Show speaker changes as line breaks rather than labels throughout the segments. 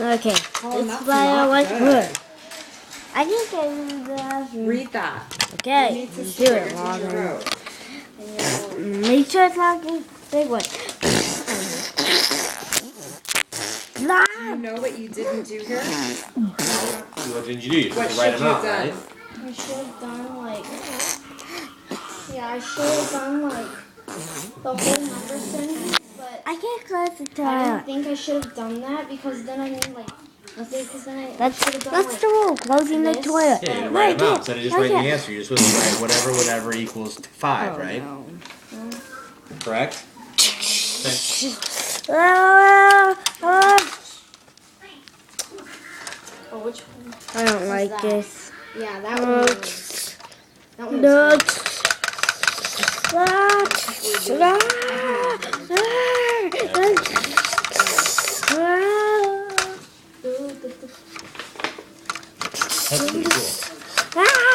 Okay.
Oh,
This
that's
is why I
not
like
good.
wood. I can get in the bathroom.
Read that.
Okay.
You need to see
Do
what
it,
your teacher
Logan.
wrote.
Make sure it's not a big one.
Do you know what you didn't do here?
What didn't you do? You're
What
supposed to write
should
them
you
out,
have
right?
done?
I should have done like, yeah, I should have done like the whole number sentence, but
I can't close the
I
toilet.
don't think I should have done that because then I mean like, because then I
That's
should have done
that's
like
the rule. Closing the
this.
toilet.
Yeah, you didn't
Right
write them out.
there.
Instead of just
Right
writing the
there.
answer, you're supposed to write whatever equals 5, right?
No.
Correct?
Oh, which one?
I don't like
that?
this.
Yeah, that one. That one.
No.
That's pretty cool.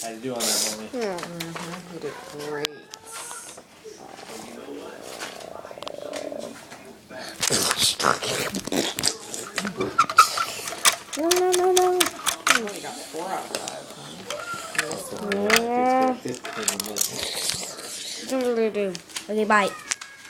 How'd you do on that, homie?
You did great.
No.
You only got 4 out of 5.
Yeah. Okay, bye.